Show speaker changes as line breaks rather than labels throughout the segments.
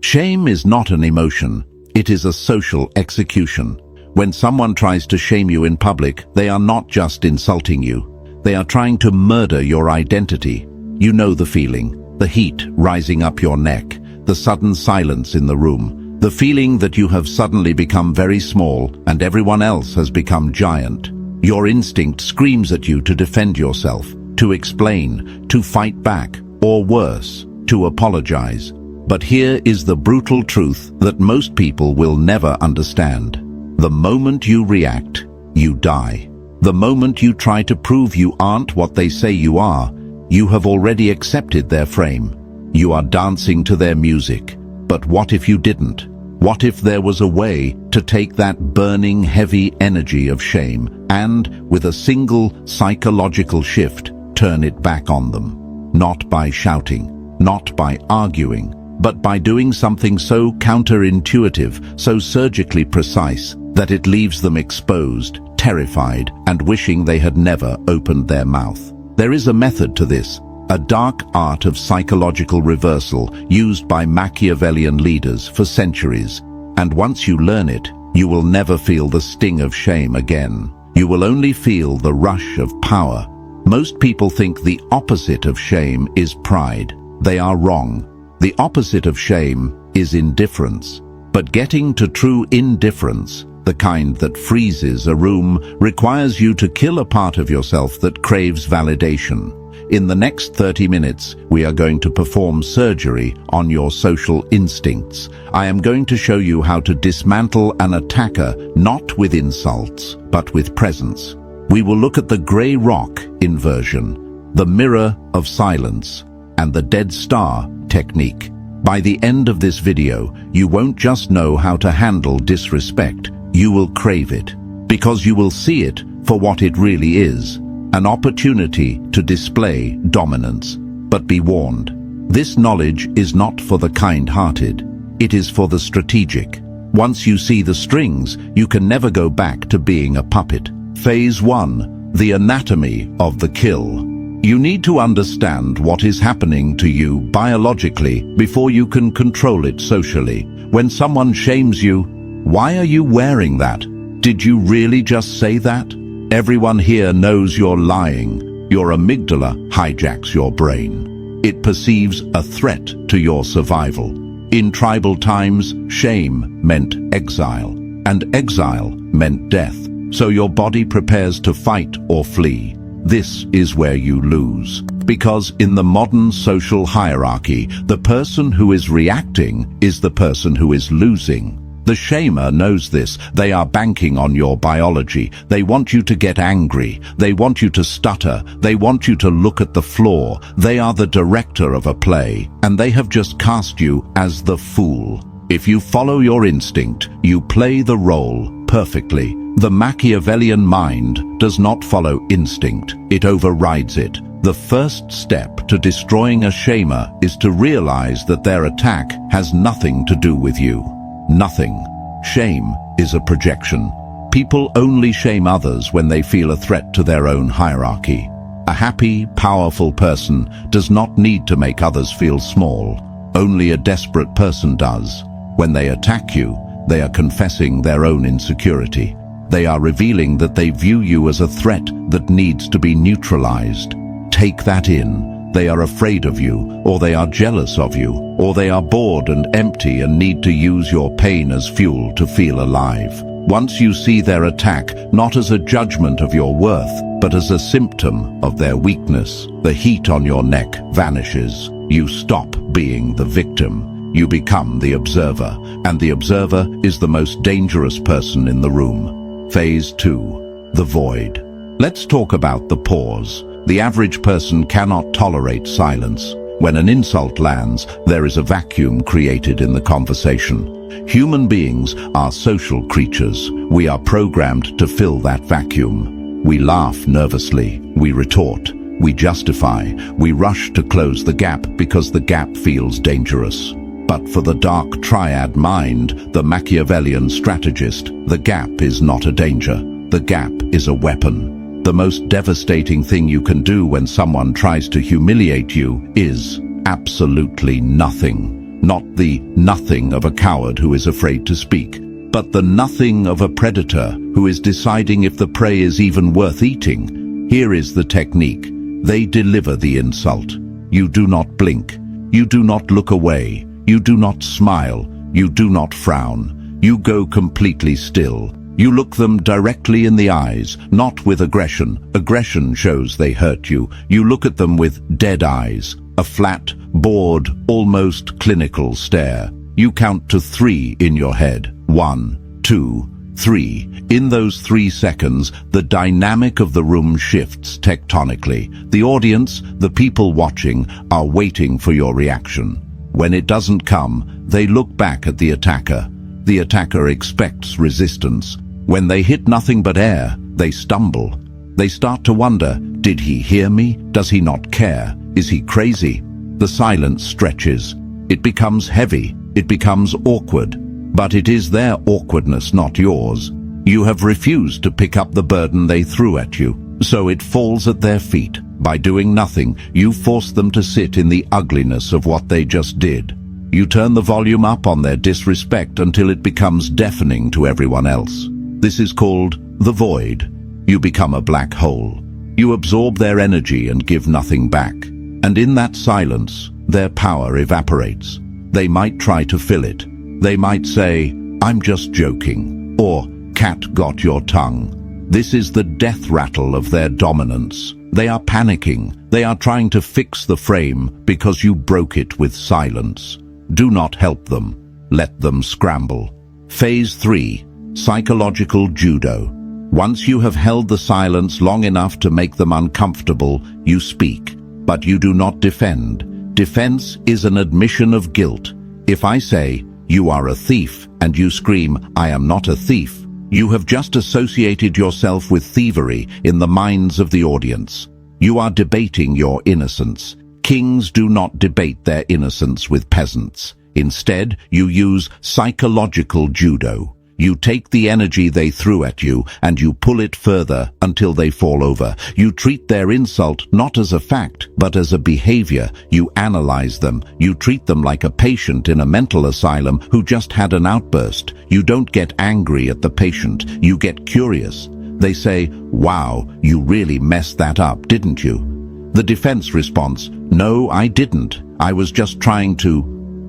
Shame is not an emotion, it is a social execution. When someone tries to shame you in public, they are not just insulting you. They are trying to murder your identity. You know the feeling, the heat rising up your neck, the sudden silence in the room, the feeling that you have suddenly become very small and everyone else has become giant. Your instinct screams at you to defend yourself, to explain, to fight back, or worse, to apologize. But here is the brutal truth that most people will never understand. The moment you react, you die. The moment you try to prove you aren't what they say you are, you have already accepted their frame. You are dancing to their music. But what if you didn't? What if there was a way to take that burning, heavy energy of shame and, with a single psychological shift, turn it back on them? Not by shouting, not by arguing, but by doing something so counterintuitive, so surgically precise, that it leaves them exposed, terrified, and wishing they had never opened their mouth. There is a method to this, a dark art of psychological reversal used by Machiavellian leaders for centuries. And once you learn it, you will never feel the sting of shame again. You will only feel the rush of power. Most people think the opposite of shame is pride. They are wrong. The opposite of shame is indifference. But getting to true indifference, the kind that freezes a room, requires you to kill a part of yourself that craves validation. In the next 30 minutes, we are going to perform surgery on your social instincts. I am going to show you how to dismantle an attacker, not with insults, but with presence. We will look at the grey rock inversion, the mirror of silence, and the dead star technique. By the end of this video, you won't just know how to handle disrespect, you will crave it, because you will see it for what it really is, an opportunity to display dominance. But be warned, this knowledge is not for the kind-hearted, it is for the strategic. Once you see the strings, you can never go back to being a puppet. Phase 1, the anatomy of the kill. You need to understand what is happening to you biologically before you can control it socially. When someone shames you, why are you wearing that? Did you really just say that? Everyone here knows you're lying. Your amygdala hijacks your brain. It perceives a threat to your survival. In tribal times, shame meant exile, and exile meant death. So your body prepares to fight or flee. This is where you lose. Because in the modern social hierarchy, the person who is reacting is the person who is losing. The shamer knows this. They are banking on your biology. They want you to get angry. They want you to stutter. They want you to look at the floor. They are the director of a play, and they have just cast you as the fool. If you follow your instinct, you play the role perfectly. The Machiavellian mind does not follow instinct. It overrides it. The first step to destroying a shamer is to realize that their attack has nothing to do with you. Nothing. Shame is a projection. People only shame others when they feel a threat to their own hierarchy. A happy, powerful person does not need to make others feel small. Only a desperate person does. When they attack you, they are confessing their own insecurity. They are revealing that they view you as a threat that needs to be neutralized. Take that in. They are afraid of you, or they are jealous of you, or they are bored and empty and need to use your pain as fuel to feel alive. Once you see their attack not as a judgment of your worth, but as a symptom of their weakness, the heat on your neck vanishes. You stop being the victim. You become the observer, and the observer is the most dangerous person in the room. Phase 2, the void. Let's talk about the pause. The average person cannot tolerate silence. When an insult lands, there is a vacuum created in the conversation. Human beings are social creatures. We are programmed to fill that vacuum. We laugh nervously. We retort. We justify. We rush to close the gap because the gap feels dangerous. But for the dark triad mind, the Machiavellian strategist, the gap is not a danger. The gap is a weapon. The most devastating thing you can do when someone tries to humiliate you is absolutely nothing. Not the nothing of a coward who is afraid to speak, but the nothing of a predator who is deciding if the prey is even worth eating. Here is the technique. They deliver the insult. You do not blink. You do not look away. You do not smile. You do not frown. You go completely still. You look them directly in the eyes, not with aggression. Aggression shows they hurt you. You look at them with dead eyes, a flat, bored, almost clinical stare. You count to 3 in your head. 1, 2, 3. In those 3 seconds, the dynamic of the room shifts tectonically. The audience, the people watching, are waiting for your reaction. When it doesn't come, they look back at the attacker. The attacker expects resistance. When they hit nothing but air, they stumble. They start to wonder, did he hear me? Does he not care? Is he crazy? The silence stretches. It becomes heavy. It becomes awkward. But it is their awkwardness, not yours. You have refused to pick up the burden they threw at you, so it falls at their feet. By doing nothing, you force them to sit in the ugliness of what they just did. You turn the volume up on their disrespect until it becomes deafening to everyone else. This is called the void. You become a black hole. You absorb their energy and give nothing back. And in that silence, their power evaporates. They might try to fill it. They might say, I'm just joking, or cat got your tongue. This is the death rattle of their dominance. They are panicking. They are trying to fix the frame because you broke it with silence. Do not help them. Let them scramble. Phase 3. Psychological judo. Once you have held the silence long enough to make them uncomfortable, you speak, but you do not defend. Defense is an admission of guilt. If I say, you are a thief, and you scream, I am not a thief, you have just associated yourself with thievery in the minds of the audience. You are debating your innocence. Kings do not debate their innocence with peasants. Instead, you use psychological judo. You take the energy they threw at you and you pull it further until they fall over. You treat their insult not as a fact, but as a behavior. You analyze them. You treat them like a patient in a mental asylum who just had an outburst. You don't get angry at the patient. You get curious. They say, wow, you really messed that up, didn't you? The defense response, no, I didn't. I was just trying to...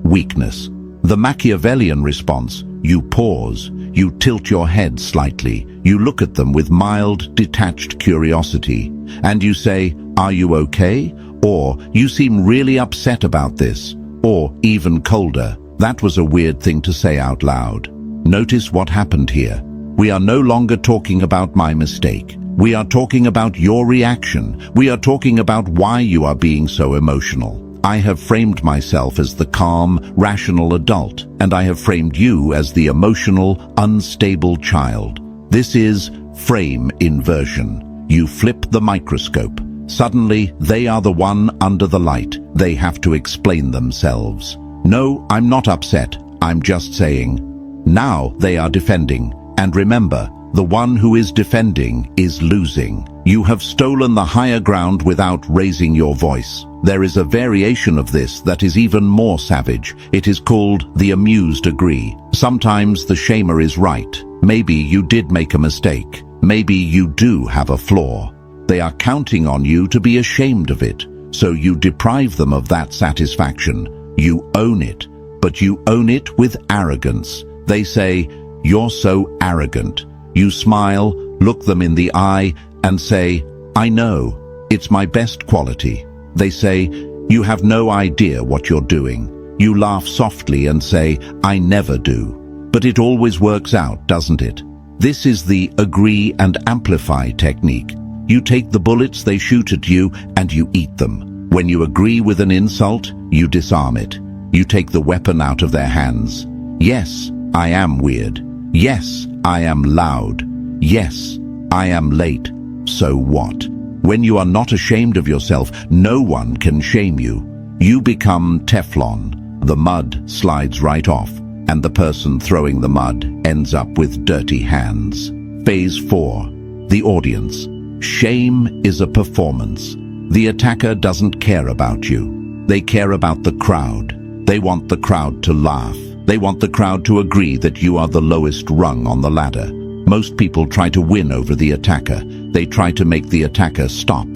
Weakness. The Machiavellian response, you pause. You tilt your head slightly. You look at them with mild, detached curiosity. And you say, are you okay? Or, you seem really upset about this. Or, even colder, that was a weird thing to say out loud. Notice what happened here. We are no longer talking about my mistake. We are talking about your reaction. We are talking about why you are being so emotional. I have framed myself as the calm, rational adult, and I have framed you as the emotional, unstable child. This is frame inversion. You flip the microscope. Suddenly, they are the one under the light. They have to explain themselves. No, I'm not upset. I'm just saying. Now they are defending. And remember, the one who is defending is losing. You have stolen the higher ground without raising your voice. There is a variation of this that is even more savage. It is called the amused agree. Sometimes the shamer is right. Maybe you did make a mistake. Maybe you do have a flaw. They are counting on you to be ashamed of it. So you deprive them of that satisfaction. You own it, but you own it with arrogance. They say, you're so arrogant. You smile, look them in the eye, and say, I know, it's my best quality. They say, you have no idea what you're doing. You laugh softly and say, I never do. But it always works out, doesn't it? This is the agree and amplify technique. You take the bullets they shoot at you and you eat them. When you agree with an insult, you disarm it. You take the weapon out of their hands. Yes, I am weird. Yes, I am loud. Yes, I am late. So what? When you are not ashamed of yourself, no one can shame you. You become Teflon. The mud slides right off, and the person throwing the mud ends up with dirty hands. Phase 4. The audience. Shame is a performance. The attacker doesn't care about you. They care about the crowd. They want the crowd to laugh. They want the crowd to agree that you are the lowest rung on the ladder. Most people try to win over the attacker. They try to make the attacker stop.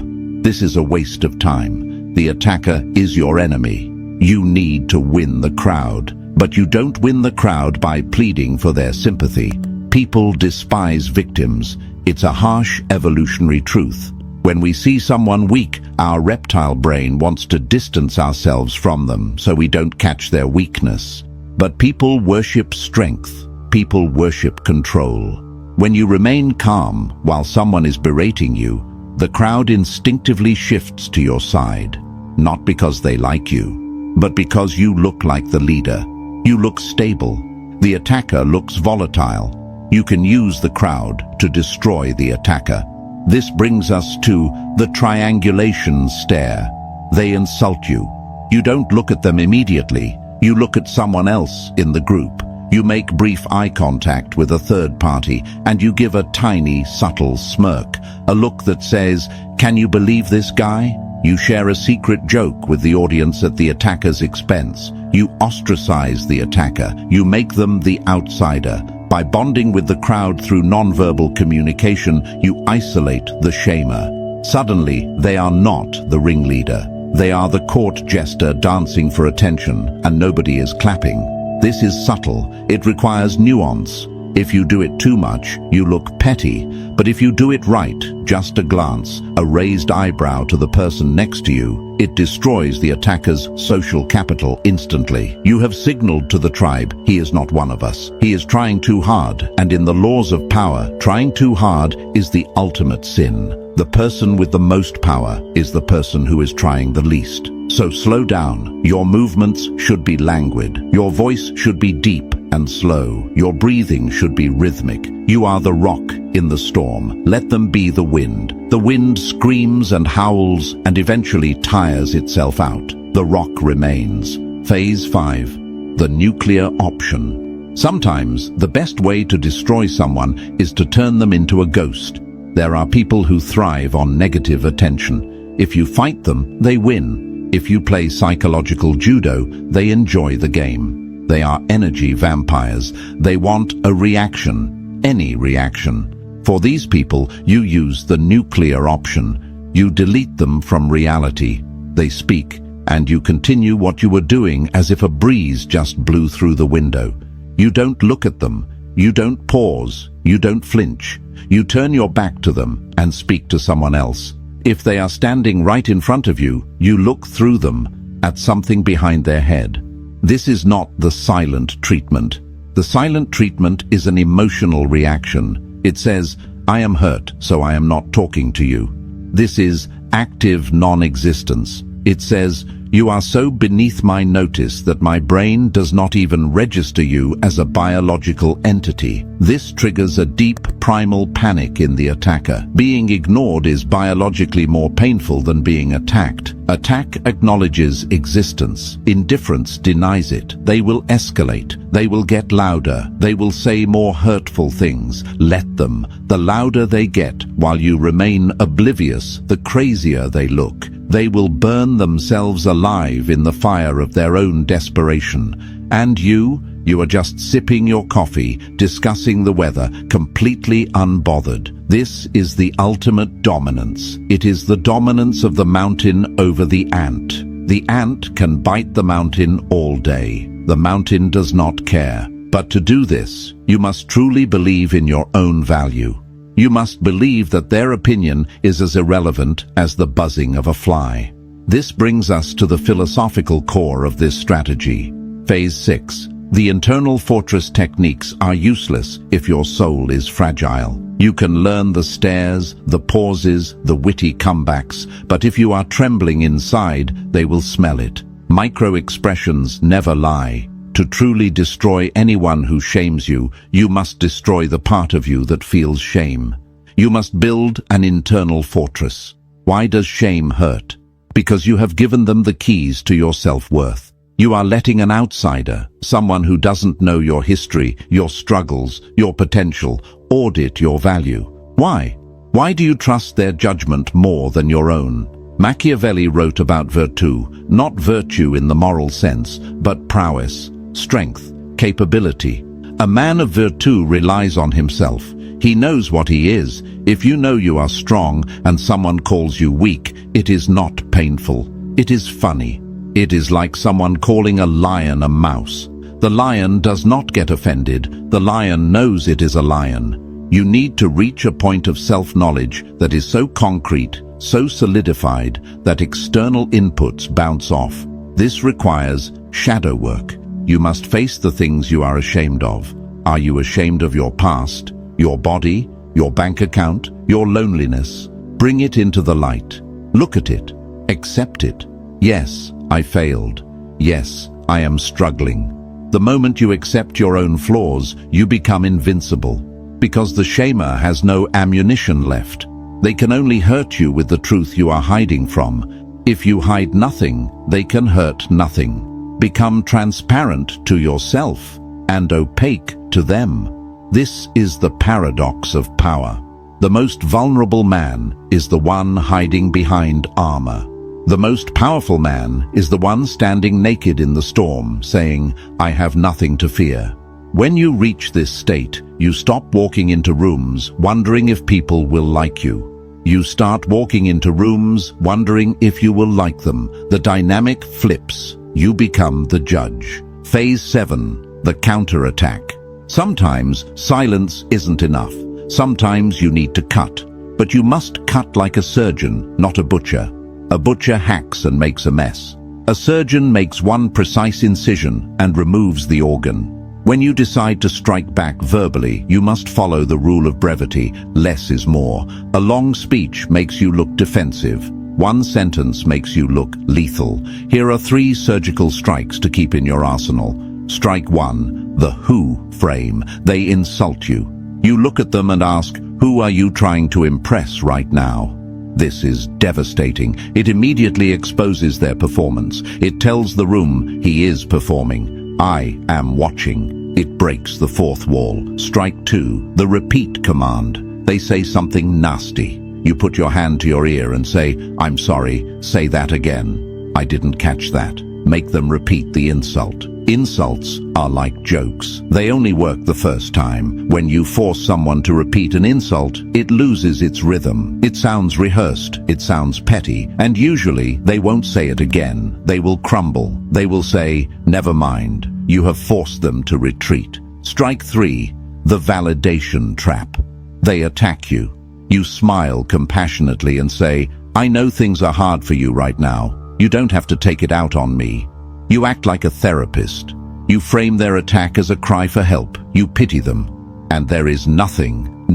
This is a waste of time. The attacker is your enemy. You need to win the crowd. But you don't win the crowd by pleading for their sympathy. People despise victims. It's a harsh evolutionary truth. When we see someone weak, our reptile brain wants to distance ourselves from them so we don't catch their weakness. But people worship strength. People worship control. When you remain calm while someone is berating you, the crowd instinctively shifts to your side. Not because they like you, but because you look like the leader. You look stable. The attacker looks volatile. You can use the crowd to destroy the attacker. This brings us to the triangulation stare. They insult you. You don't look at them immediately. You look at someone else in the group. You make brief eye contact with a third party, and you give a tiny, subtle smirk, a look that says, "Can you believe this guy?" You share a secret joke with the audience at the attacker's expense. You ostracize the attacker. You make them the outsider. By bonding with the crowd through nonverbal communication, you isolate the shamer. Suddenly, they are not the ringleader. They are the court jester dancing for attention, and nobody is clapping. This is subtle. It requires nuance. If you do it too much, you look petty. But if you do it right, just a glance, a raised eyebrow to the person next to you, it destroys the attacker's social capital instantly. You have signaled to the tribe, he is not one of us. He is trying too hard, and in the laws of power, trying too hard is the ultimate sin. The person with the most power is the person who is trying the least. So slow down. Your movements should be languid. Your voice should be deep and slow. Your breathing should be rhythmic. You are the rock in the storm. Let them be the wind. The wind screams and howls and eventually tires itself out. The rock remains. Phase 5. The nuclear option. Sometimes the best way to destroy someone is to turn them into a ghost. There are people who thrive on negative attention. If you fight them, they win. If you play psychological judo, they enjoy the game. They are energy vampires. They want a reaction, any reaction. For these people, you use the nuclear option. You delete them from reality. They speak, and you continue what you were doing as if a breeze just blew through the window. You don't look at them. You don't pause. You don't flinch. You turn your back to them and speak to someone else. If they are standing right in front of you, you look through them at something behind their head. This is not the silent treatment. The silent treatment is an emotional reaction. It says, "I am hurt, so I am not talking to you." This is active non-existence. It says, "You are so beneath my notice that my brain does not even register you as a biological entity." This triggers a deep primal panic in the attacker. Being ignored is biologically more painful than being attacked. Attack acknowledges existence. Indifference denies it. They will escalate. They will get louder. They will say more hurtful things. Let them. The louder they get, while you remain oblivious, the crazier they look. They will burn themselves alive in the fire of their own desperation. And you are just sipping your coffee, discussing the weather, completely unbothered. This is the ultimate dominance. It is the dominance of the mountain over the ant. The ant can bite the mountain all day. The mountain does not care. But to do this, you must truly believe in your own value. You must believe that their opinion is as irrelevant as the buzzing of a fly. This brings us to the philosophical core of this strategy. Phase 6. The internal fortress techniques are useless if your soul is fragile. You can learn the stares, the pauses, the witty comebacks, but if you are trembling inside, they will smell it. Micro-expressions never lie. To truly destroy anyone who shames you, you must destroy the part of you that feels shame. You must build an internal fortress. Why does shame hurt? Because you have given them the keys to your self-worth. You are letting an outsider, someone who doesn't know your history, your struggles, your potential, audit your value. Why? Why do you trust their judgment more than your own? Machiavelli wrote about virtù, not virtue in the moral sense, but prowess, strength, capability. A man of virtù relies on himself. He knows what he is. If you know you are strong and someone calls you weak, it is not painful. It is funny. It is like someone calling a lion a mouse. The lion does not get offended. The lion knows it is a lion. You need to reach a point of self-knowledge that is so concrete, so solidified, that external inputs bounce off. This requires shadow work. You must face the things you are ashamed of. Are you ashamed of your past, your body, your bank account, your loneliness? Bring it into the light. Look at it. Accept it. Yes, I failed. Yes, I am struggling. The moment you accept your own flaws, you become invincible. Because the shamer has no ammunition left. They can only hurt you with the truth you are hiding from. If you hide nothing, they can hurt nothing. Become transparent to yourself and opaque to them. This is the paradox of power. The most vulnerable man is the one hiding behind armor. The most powerful man is the one standing naked in the storm, saying, I have nothing to fear. When you reach this state, you stop walking into rooms wondering if people will like you. You start walking into rooms wondering if you will like them. The dynamic flips. You become the judge. Phase 7, the counterattack. Sometimes silence isn't enough. Sometimes you need to cut. But you must cut like a surgeon, not a butcher. A butcher hacks and makes a mess. A surgeon makes one precise incision and removes the organ. When you decide to strike back verbally, you must follow the rule of brevity. Less is more. A long speech makes you look defensive. One sentence makes you look lethal. Here are 3 surgical strikes to keep in your arsenal. Strike 1, the who frame. They insult you. You look at them and ask, who are you trying to impress right now? This is devastating. It immediately exposes their performance. It tells the room he is performing. I am watching. It breaks the 4th wall. Strike 2, the repeat command. They say something nasty. You put your hand to your ear and say, I'm sorry, say that again. I didn't catch that. Make them repeat the insult. Insults are like jokes. They only work the first time. When you force someone to repeat an insult, it loses its rhythm. It sounds rehearsed, it sounds petty, and usually they won't say it again. They will crumble. They will say, never mind. You have forced them to retreat. Strike 3, the validation trap. They attack you. You smile compassionately and say, I know things are hard for you right now. You don't have to take it out on me. You act like a therapist. You frame their attack as a cry for help. You pity them. And there is nothing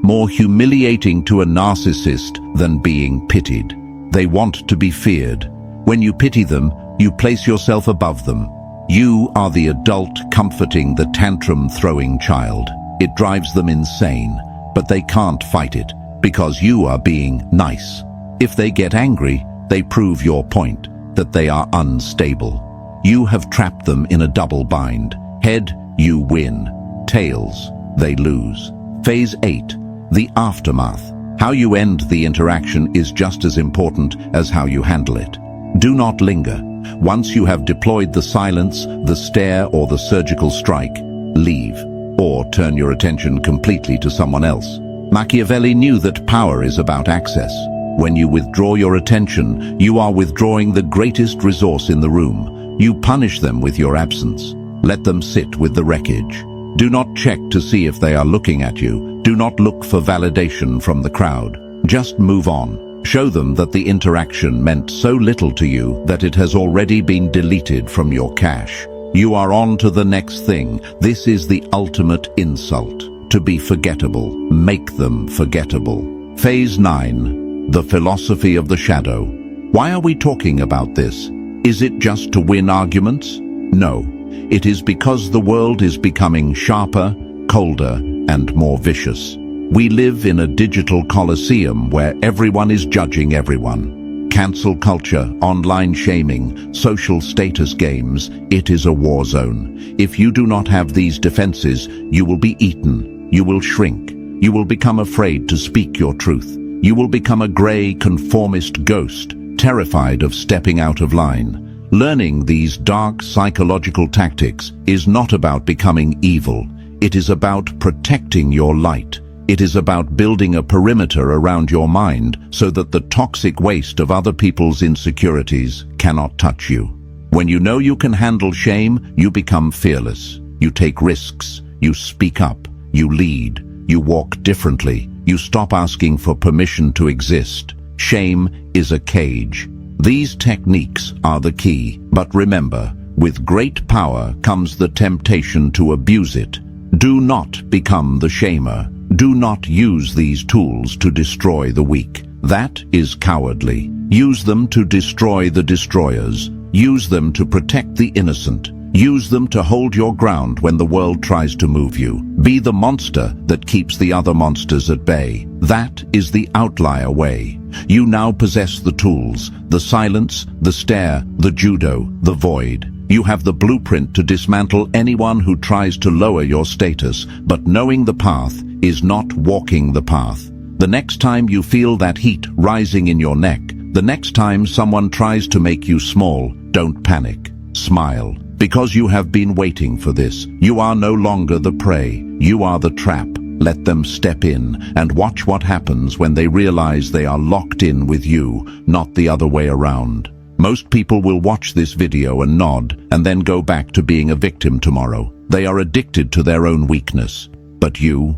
more humiliating to a narcissist than being pitied. They want to be feared. When you pity them, you place yourself above them. You are the adult comforting the tantrum-throwing child. It drives them insane, but they can't fight it because you are being nice. If they get angry, they prove your point, that they are unstable. You have trapped them in a double bind. Head, you win. Tails, they lose. Phase 8, the aftermath. How you end the interaction is just as important as how you handle it. Do not linger. Once you have deployed the silence, the stare, or the surgical strike, leave, or turn your attention completely to someone else. Machiavelli knew that power is about access. When you withdraw your attention, you are withdrawing the greatest resource in the room. You punish them with your absence. Let them sit with the wreckage. Do not check to see if they are looking at you. Do not look for validation from the crowd. Just move on. Show them that the interaction meant so little to you that it has already been deleted from your cache. You are on to the next thing. This is the ultimate insult. To be forgettable. Make them forgettable. Phase 9. The philosophy of the shadow. Why are we talking about this? Is it just to win arguments? No. It is because the world is becoming sharper, colder, and more vicious. We live in a digital coliseum where everyone is judging everyone. Cancel culture, online shaming, social status games, it is a war zone. If you do not have these defenses, you will be eaten. You will shrink. You will become afraid to speak your truth. You will become a grey, conformist ghost, terrified of stepping out of line. Learning these dark psychological tactics is not about becoming evil. It is about protecting your light. It is about building a perimeter around your mind so that the toxic waste of other people's insecurities cannot touch you. When you know you can handle shame, you become fearless. You take risks. You speak up. You lead. You walk differently. You stop asking for permission to exist. Shame is a cage. These techniques are the key, but remember, with great power comes the temptation to abuse it. Do not become the shamer. Do not use these tools to destroy the weak. That is cowardly. Use them to destroy the destroyers. Use them to protect the innocent. Use them to hold your ground when the world tries to move you. Be the monster that keeps the other monsters at bay. That is the outlier way. You now possess the tools, the silence, the stare, the judo, the void. You have the blueprint to dismantle anyone who tries to lower your status, but knowing the path is not walking the path. The next time you feel that heat rising in your neck, the next time someone tries to make you small, don't panic. Smile. Because you have been waiting for this. You are no longer the prey. You are the trap. Let them step in and watch what happens when they realize they are locked in with you, not the other way around. Most people will watch this video and nod and then go back to being a victim tomorrow. They are addicted to their own weakness. But you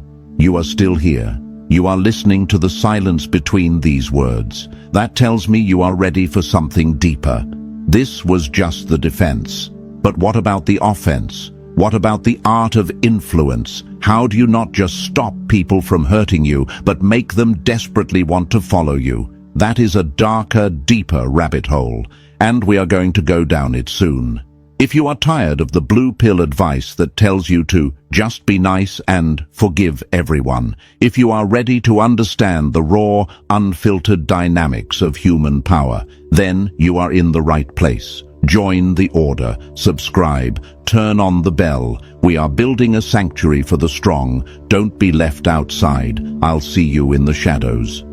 are still here. You are listening to the silence between these words. That tells me you are ready for something deeper. This was just the defense. But what about the offense? What about the art of influence? How do you not just stop people from hurting you, but make them desperately want to follow you? That is a darker, deeper rabbit hole, and we are going to go down it soon. If you are tired of the blue pill advice that tells you to just be nice and forgive everyone, if you are ready to understand the raw, unfiltered dynamics of human power, then you are in the right place. Join the order, subscribe, turn on the bell. We are building a sanctuary for the strong. Don't be left outside. I'll see you in the shadows.